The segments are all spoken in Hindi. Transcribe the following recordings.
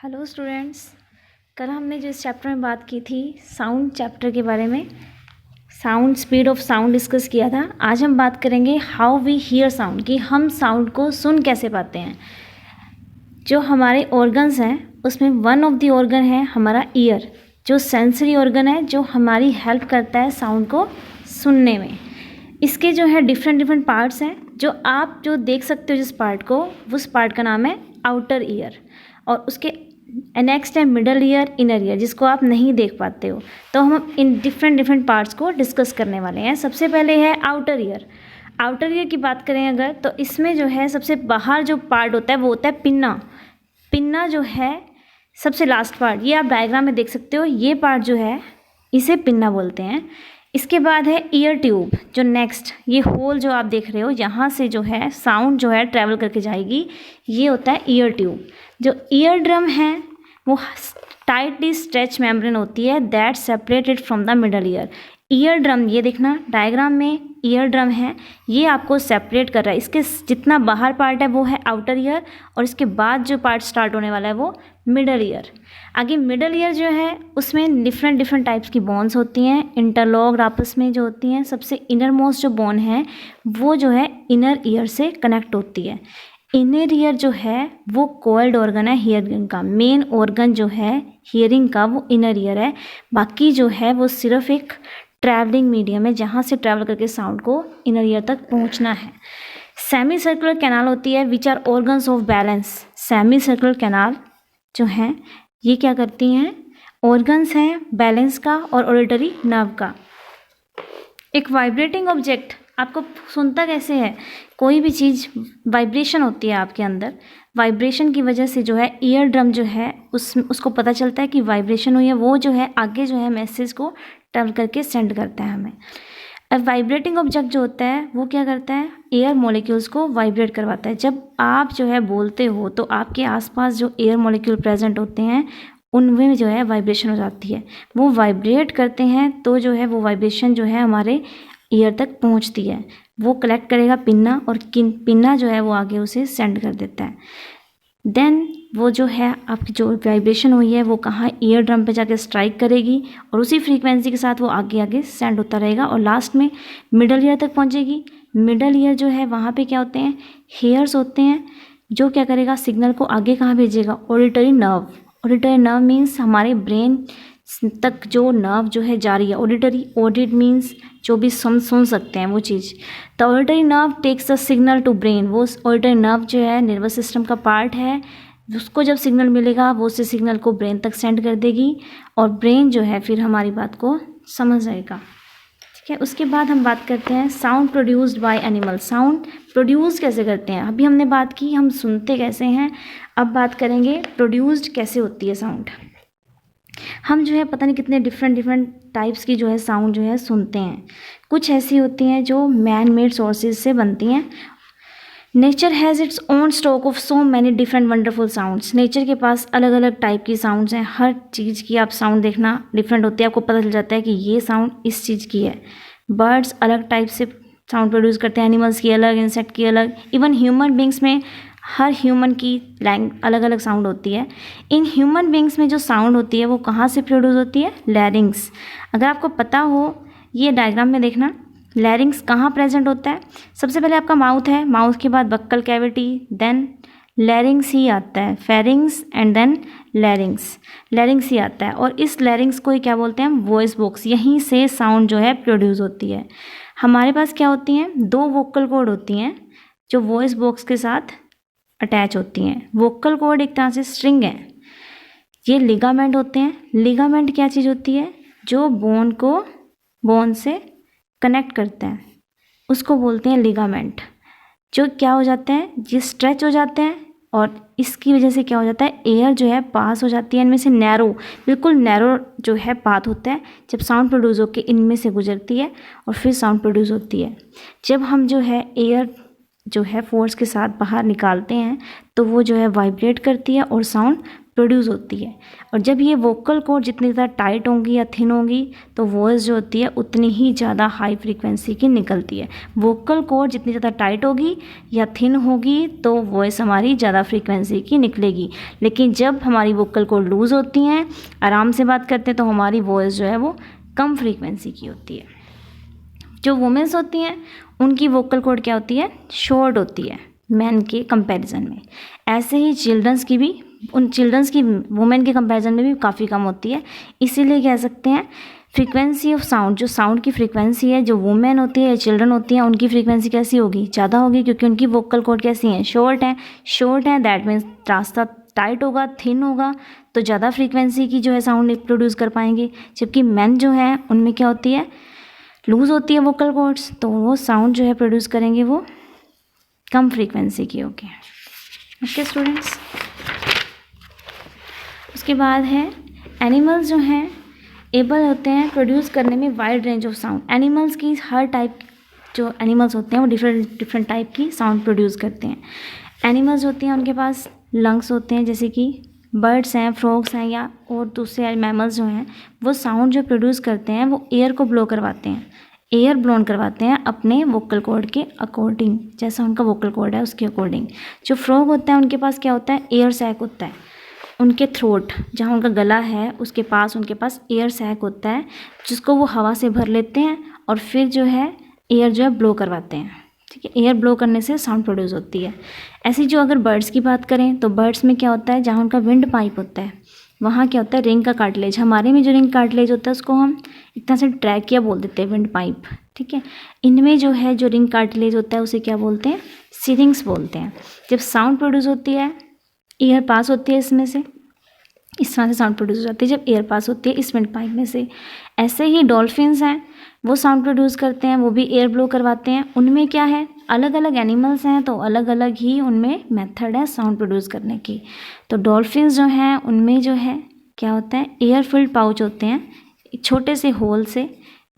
हेलो स्टूडेंट्स, कल हमने जिस चैप्टर में बात की थी साउंड चैप्टर के बारे में, sound, speed of sound discuss किया था। आज हम बात करेंगे हाउ वी हियर साउंड, कि हम साउंड को सुन कैसे पाते हैं। जो हमारे ऑर्गन्स हैं उसमें वन ऑफ द ऑर्गन है हमारा ईयर, जो सेंसरी ऑर्गन है, जो हमारी हेल्प करता है साउंड को सुनने में। इसके जो है डिफरेंट पार्ट्स हैं, जो आप जो देख सकते हो जिस पार्ट को, उस पार्ट का नाम है आउटर ईयर, और उसके नेक्स्ट है मिडल ईयर, इनर ईयर, जिसको आप नहीं देख पाते हो। तो हम इन डिफरेंट पार्ट्स को डिस्कस करने वाले हैं। सबसे पहले है आउटर ईयर। आउटर ईयर की बात करें अगर, तो इसमें जो है सबसे बाहर जो पार्ट होता है वो होता है पिन्ना। पिन्ना जो है सबसे लास्ट पार्ट, ये आप डायग्राम में देख सकते हो। ये पार्ट जो है इसे पिन्ना बोलते हैं। इसके बाद है ईयर ट्यूब, जो नेक्स्ट, ये होल जो आप देख रहे हो, यहाँ से जो है साउंड जो है ट्रैवल करके जाएगी, ये होता है ईयर ट्यूब। जो ईयर ड्रम है वो टाइटली स्ट्रेच मेम्ब्रेन होती है that separated from the middle ear. Ear drum, ये देखना डायग्राम में ईयर ड्रम है, ये आपको सेपरेट कर रहा है। इसके जितना बाहर पार्ट है वो है आउटर ईयर, और इसके बाद जो पार्ट स्टार्ट होने वाला है वो मिडल ईयर। आगे मिडल ईयर जो है उसमें डिफरेंट टाइप्स की बोन्स होती हैं, इंटरलॉक्ड आपस में जो होती हैं। सबसे इनर मोस्ट जो बोन है वो जो है इनर ईयर से कनेक्ट होती है। इनर ईयर जो है वो कॉइल्ड ऑर्गन है हियरिंग का। मेन ऑर्गन जो है हियरिंग का वो इनर ईयर है, बाकी जो है वो सिर्फ एक ट्रैवलिंग मीडियम है, जहाँ से ट्रैवल करके साउंड को इनर ईयर तक पहुँचना है। सेमी सर्कुलर कैनाल होती है which are organs of balance. Semi circular canal जो हैं ये क्या करती हैं, ऑर्गन्स हैं बैलेंस का और ऑडिटरी नर्व का। एक वाइब्रेटिंग ऑब्जेक्ट आपको सुनता कैसे है, कोई भी चीज़ वाइब्रेशन होती है आपके अंदर, वाइब्रेशन की वजह से जो है ईयर ड्रम जो है उसको पता चलता है कि वाइब्रेशन हुई है, वो जो है आगे जो है मैसेज को ट्रैवल करके सेंड करता है हमें। अब वाइब्रेटिंग ऑब्जेक्ट जो होता है वो क्या करता है, एयर मॉलिक्यूल्स को वाइब्रेट करवाता है। जब आप जो है बोलते हो तो आपके आसपास जो एयर मॉलिक्यूल प्रेजेंट होते हैं उनमें जो है वाइब्रेशन हो जाती है, वो वाइब्रेट करते हैं, तो जो है वो वाइब्रेशन जो है हमारे ईयर तक पहुंचती है। वो कलेक्ट करेगा पिन्ना, और पिन्ना जो है वो आगे उसे सेंड कर देता है। देन वो जो है आपकी जो वाइब्रेशन हुई है वो कहाँ, ईयर ड्रम पे जाके स्ट्राइक करेगी, और उसी फ्रीक्वेंसी के साथ वो आगे सेंड होता रहेगा, और लास्ट में मिडल ईयर तक पहुँचेगी। मिडल ईयर जो है वहाँ पे क्या होते हैं, हेयर्स होते हैं, जो क्या करेगा, सिग्नल को आगे कहाँ भेजेगा, auditory nerve. Auditory nerve means हमारे ब्रेन तक जो नर्व जो है जा रही है। ऑडिट मीन्स जो भी सुन सकते हैं वो चीज़। The auditory nerve takes the signal to brain. वो ऑडिटरी नर्व जो है नर्वस सिस्टम का पार्ट है, उसको जब सिग्नल मिलेगा वो उस सिग्नल को ब्रेन तक सेंड कर देगी, और ब्रेन जो है फिर हमारी बात को समझ जाएगा। ठीक है, उसके बाद हम बात करते हैं sound produced by animal. Sound produce कैसे करते हैं, अभी हमने बात की हम सुनते कैसे हैं, अब बात करेंगे प्रोड्यूस्ड कैसे होती है साउंड। हम जो है पता नहीं कितने डिफरेंट टाइप्स की जो है साउंड जो है सुनते हैं। कुछ ऐसी होती हैं जो मैन मेड सोर्सेज से बनती हैं। Nature has its own stock of so many different wonderful sounds. Nature के पास अलग अलग टाइप की साउंड्स हैं। हर चीज़ की आप साउंड देखना डिफरेंट होती है, आपको पता चल जाता है कि ये साउंड इस चीज़ की है। बर्ड्स अलग टाइप से साउंड प्रोड्यूस करते हैं, एनिमल्स की अलग, इंसेक्ट की अलग, इवन ह्यूमन बींग्स में हर ह्यूमन की अलग अलग साउंड होती है। इन ह्यूमन बींग्स में जो साउंड होती है वो कहाँ से प्रोड्यूस होती है, लैरिंग्स। अगर आपको पता हो, ये डायग्राम में देखना लैरिंग्स कहाँ प्रेजेंट होता है। सबसे पहले आपका माउथ है, माउथ के बाद बक्कल कैविटी, देन लैरिंग्स ही आता है, pharynx and then larynx. Larynx ही आता है, और इस लैरिंग्स को ही क्या बोलते हैं, वॉइस बॉक्स। यहीं से साउंड जो है प्रोड्यूस होती है। हमारे पास क्या होती हैं, दो वोकल कॉर्ड होती हैं जो वॉइस बॉक्स के साथ अटैच होती हैं। वोकल कॉर्ड एक तरह से स्ट्रिंग है। ये लिगामेंट होते हैं। लिगामेंट क्या चीज़ होती है, जो बोन को बोन से कनेक्ट करते हैं, उसको बोलते हैं लिगामेंट। जो क्या हो जाते हैं, ये स्ट्रेच हो जाते हैं, और इसकी वजह से क्या हो जाता है, एयर जो है पास हो जाती है इनमें से। नैरो, बिल्कुल नैरो जो है पाथ होता है, जब साउंड प्रोड्यूस होकर इनमें से गुजरती है और फिर साउंड प्रोड्यूस होती है। जब हम जो है एयर जो है फोर्स के साथ बाहर निकालते हैं तो वो जो है वाइब्रेट करती है और साउंड प्रोड्यूस होती है। और जब ये वोकल कॉर्ड जितनी ज़्यादा टाइट होंगी या थिन होंगी तो वॉइस जो होती है उतनी ही ज़्यादा हाई फ्रीक्वेंसी की निकलती है। वोकल कॉर्ड जितनी ज़्यादा टाइट होगी या थिन होगी तो वॉइस हमारी ज़्यादा फ्रीक्वेंसी की निकलेगी। लेकिन जब हमारी वोकल कॉर्ड लूज़ होती हैं, आराम से बात करते हैं, तो हमारी वॉइस जो है वो कम फ्रीक्वेंसी की होती है। जो वुमेन्स होती हैं उनकी वोकल कॉर्ड क्या होती है, शॉर्ट होती है मैन के कंपैरिजन में। ऐसे ही चिल्ड्रंस की भी, उन चिल्ड्रंस की वुमेन के कंपैरिजन में भी काफ़ी कम होती है। इसीलिए कह सकते हैं फ्रीक्वेंसी ऑफ साउंड, जो साउंड की फ्रीक्वेंसी है, जो वुमेन होती है या चिल्ड्रन होती हैं उनकी फ्रीक्वेंसी कैसी होगी, ज़्यादा होगी, क्योंकि उनकी वोकल कॉर्ड कैसी हैं, शॉर्ट हैं। दैट मीन्स रास्ता टाइट होगा, थिन होगा, तो ज़्यादा फ्रीक्वेंसी की जो है साउंड प्रोड्यूस कर पाएंगे। जबकि मेन जो है उनमें क्या होती है, लूज़ होती है वोकल कॉर्ड्स, तो वो साउंड जो है प्रोड्यूस करेंगे वो कम फ्रीक्वेंसी की होगी। ओके स्टूडेंट्स, उसके बाद है एनिमल्स जो हैं एबल होते हैं प्रोड्यूस करने में wide range of sound. Animals की हर टाइप, जो एनिमल्स होते हैं वो डिफरेंट टाइप की साउंड प्रोड्यूस करते हैं। एनिमल्स होते हैं उनके पास लंग्स होते हैं, जैसे कि बर्ड्स हैं, फ्रॉग्स हैं या और दूसरे मैमल्स जो हैं, वो साउंड जो प्रोड्यूस करते हैं वो एयर को ब्लो करवाते हैं, एयर ब्लोन करवाते हैं अपने वोकल कॉर्ड के अकॉर्डिंग, जैसा उनका वोकल कॉर्ड है उसके अकॉर्डिंग। जो फ्रॉग होता है उनके पास क्या होता है, एयर सैक होता है। उनके थ्रोट, जहाँ उनका गला है उसके पास उनके पास एयर सैक होता है, जिसको वो हवा से भर लेते हैं और फिर जो है एयर जो है ब्लो करवाते हैं। ठीक है, एयर ब्लो करने से साउंड प्रोड्यूस होती है। ऐसी जो अगर बर्ड्स की बात करें तो बर्ड्स में क्या होता है, जहाँ उनका विंड पाइप होता है वहाँ क्या होता है, रिंग का कार्टिलेज। हमारे में जो रिंग कार्टिलेज होता है उसको हम एक तरह से ट्रैकिया बोल देते हैं, विंड पाइप। ठीक है, इनमें जो है जो रिंग कार्टिलेज होता है उसे क्या बोलते हैं, सिरिंग्स बोलते हैं। जब साउंड प्रोड्यूस होती है, एयर पास होती है इसमें से, इस तरह से साउंड प्रोड्यूस हो जाती है जब एयर पास होती है इस विंड पाइप में से। ऐसे ही डॉल्फिन्स हैं, वो साउंड प्रोड्यूस करते हैं, वो भी एयर ब्लो करवाते हैं। उनमें क्या है, अलग अलग एनिमल्स हैं तो अलग अलग ही उनमें मेथड है साउंड प्रोड्यूस करने की। तो डॉल्फिन्स जो हैं उनमें जो है क्या होता है, एयर फिल्ड पाउच होते हैं, छोटे से होल से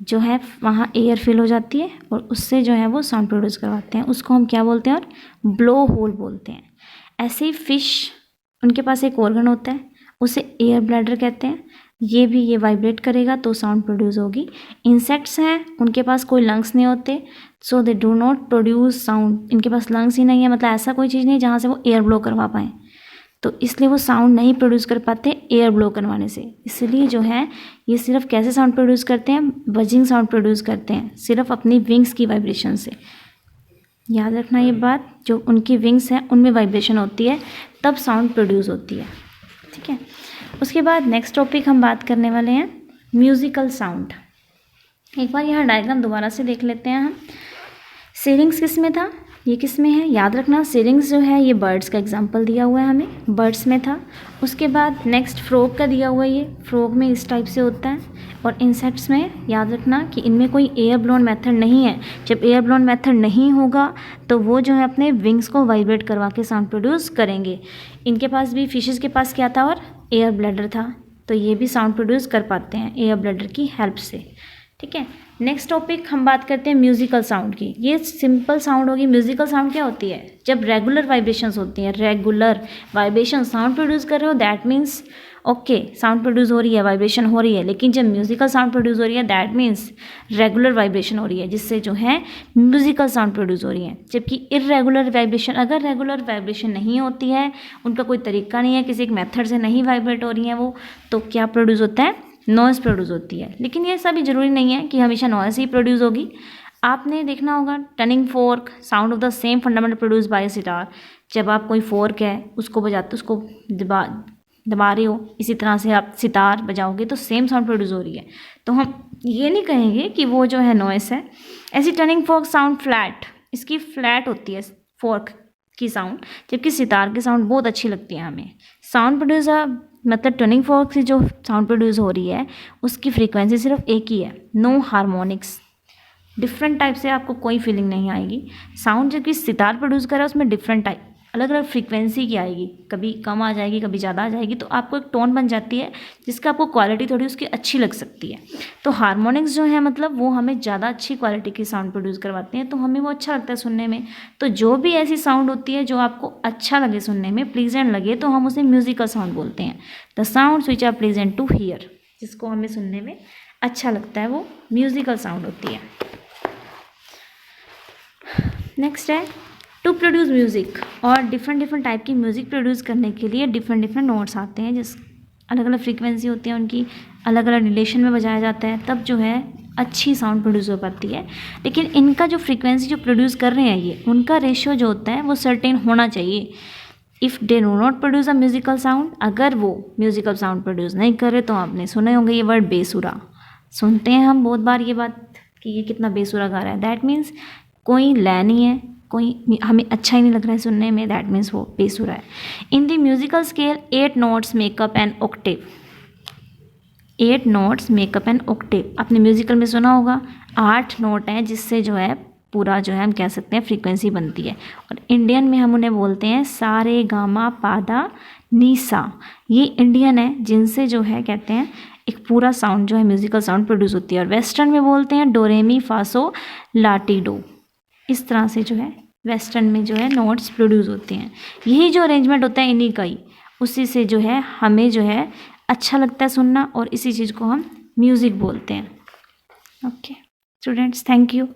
जो है वहाँ एयर फिल हो जाती है और उससे जो है वो साउंड प्रोड्यूस करवाते हैं। उसको हम क्या बोलते हैं, और ब्लो होल बोलते हैं। ऐसे ही फिश, उनके पास एक ऑर्गन होता है उसे एयर ब्लैडर कहते हैं, ये वाइब्रेट करेगा तो साउंड प्रोड्यूस होगी। इंसेक्ट्स हैं, उनके पास कोई लंग्स नहीं होते, so they do not produce sound. इनके पास लंग्स ही नहीं है, मतलब ऐसा कोई चीज़ नहीं जहाँ से वो एयर ब्लो करवा पाएँ, तो इसलिए वो साउंड नहीं प्रोड्यूस कर पाते एयर ब्लो करवाने से। इसलिए जो है ये सिर्फ कैसे साउंड प्रोड्यूस करते हैं, बजिंग साउंड प्रोड्यूस करते हैं, सिर्फ अपनी विंग्स की वाइब्रेशन से। याद रखना ये बात, जो उनकी विंग्स हैं उनमें वाइब्रेशन होती है तब साउंड प्रोड्यूस होती है। ठीक है, उसके बाद नेक्स्ट टॉपिक हम बात करने वाले हैं म्यूज़िकल साउंड। एक बार यहाँ डायग्राम दोबारा से देख लेते हैं हम। सिरिंग्स किस में था, ये किस में है, याद रखना सिरिंग्स जो है ये बर्ड्स का एग्जांपल दिया हुआ है हमें, बर्ड्स में था। उसके बाद नेक्स्ट फ्रॉग का दिया हुआ है, ये फ्रॉग में इस टाइप से होता है। और इंसेक्ट्स में याद रखना कि इनमें कोई एयर ब्लोन मेथड नहीं है। जब एयर ब्लोन मेथड नहीं होगा तो वो जो है अपने विंग्स को वाइब्रेट करवा के साउंड प्रोड्यूस करेंगे। इनके पास भी, फिशेस के पास क्या था, और एयर ब्लैडर था, तो ये भी साउंड प्रोड्यूस कर पाते हैं एयर ब्लैडर की हेल्प से। ठीक है, नेक्स्ट टॉपिक हम बात करते हैं म्यूज़िकल साउंड की। ये सिंपल साउंड होगी। म्यूज़िकल साउंड क्या होती है, जब रेगुलर वाइब्रेशंस होती हैं, रेगुलर वाइब्रेशन साउंड प्रोड्यूस कर रहे हो, that means okay sound produce हो रही है, वाइब्रेशन हो रही है। लेकिन जब म्यूज़िकल साउंड प्रोड्यूस हो रही है दैट मीन्स रेगुलर वाइब्रेशन हो रही है, जिससे जो है म्यूज़िकल साउंड प्रोड्यूस हो रही है। जबकि इर्रेगुलर वाइब्रेशन, अगर रेगुलर वाइब्रेशन नहीं होती है, उनका कोई तरीका नहीं है, किसी एक मेथड से नहीं वाइब्रेट हो रही है वो, तो क्या प्रोड्यूस होता है, नॉइज़ प्रोड्यूस होती है। लेकिन ये सभी ज़रूरी नहीं है कि हमेशा नॉइज़ ही प्रोड्यूस होगी। आपने देखना होगा turning fork, sound of the same fundamental produce by sitar. जब आप कोई फोर्क है उसको बजाते, उसको दबा रहे हो, इसी तरह से आप सितार बजाओगे तो सेम साउंड प्रोड्यूस हो रही है, तो हम ये नहीं कहेंगे कि वो जो है नॉइस है। ऐसी टर्निंग फोर्क साउंड फ्लैट, इसकी फ्लैट होती है फोर्क की साउंड, जबकि सितार की साउंड बहुत अच्छी लगती है हमें। साउंड प्रोड्यूसर मतलब टर्निंग फोर्क से जो साउंड प्रोड्यूस हो रही है उसकी फ्रीक्वेंसी सिर्फ एक ही है, नो हार्मोनिक्स। डिफरेंट टाइप से आपको कोई फीलिंग नहीं आएगी। साउंड जबकि सितार प्रोड्यूस कर रहा है उसमें डिफरेंट टाइप अलग अलग फ्रीक्वेंसी की आएगी, कभी कम आ जाएगी, कभी ज़्यादा आ जाएगी, तो आपको एक टोन बन जाती है जिसका आपको क्वालिटी थोड़ी उसकी अच्छी लग सकती है। तो हार्मोनिक्स जो है मतलब वो हमें ज़्यादा अच्छी क्वालिटी की साउंड प्रोड्यूस करवाते हैं, तो हमें वो अच्छा लगता है सुनने में। तो जो भी ऐसी साउंड होती है जो आपको अच्छा लगे सुनने में, प्लीजेंट लगे, तो हम उसे म्यूजिकल साउंड बोलते हैं। The sounds which are pleasant to hear, जिसको हमें सुनने में अच्छा लगता है, वो म्यूजिकल साउंड होती है। नेक्स्ट है टू प्रोड्यूस म्यूज़िक। और डिफरेंट टाइप की म्यूज़िक प्रोड्यूस करने के लिए डिफरेंट नोट्स आते हैं, जिस अलग अलग फ्रीक्वेंसी होती है, उनकी अलग अलग रिलेशन में बजाया जाता है, तब जो है अच्छी साउंड प्रोड्यूस हो पाती है। लेकिन इनका जो फ्रीक्वेंसी जो प्रोड्यूस कर रहे हैं ये, उनका रेशियो जो होता है वो सर्टेन होना चाहिए। If they do not produce a musical sound, अगर वो म्यूजिकल साउंड प्रोड्यूस नहीं कर रहे, तो आपने सुने होंगे ये वर्ड बेसुरा। सुनते हैं हम बहुत बार ये बात कि ये कितना बेसुरा गा रहा है, दैट मीन्स कोई लय नहीं है, कोई हमें अच्छा ही नहीं लग रहा है सुनने में, दैट मीन्स वो बेसुरा है। In the musical scale 8 notes make up an octave. 8 notes make up an octave, आपने म्यूजिकल में सुना होगा 8 नोट हैं जिससे जो है पूरा जो है हम कह सकते हैं फ्रीक्वेंसी बनती है। और इंडियन में हम उन्हें बोलते हैं सा रे गा मा पा धा नी सा। ये इंडियन है जिनसे जो है कहते हैं एक पूरा साउंड जो है म्यूजिकल साउंड प्रोड्यूस होती है। और वेस्टर्न में बोलते हैं डो रे मी फा सो ला टी डो। इस तरह से जो है वेस्टर्न में जो है नोट्स प्रोड्यूस होते हैं। यही जो अरेंजमेंट होता है इन्हीं का ही, उसी से जो है हमें जो है अच्छा लगता है सुनना, और इसी चीज़ को हम म्यूज़िक बोलते हैं। Okay students, thank you.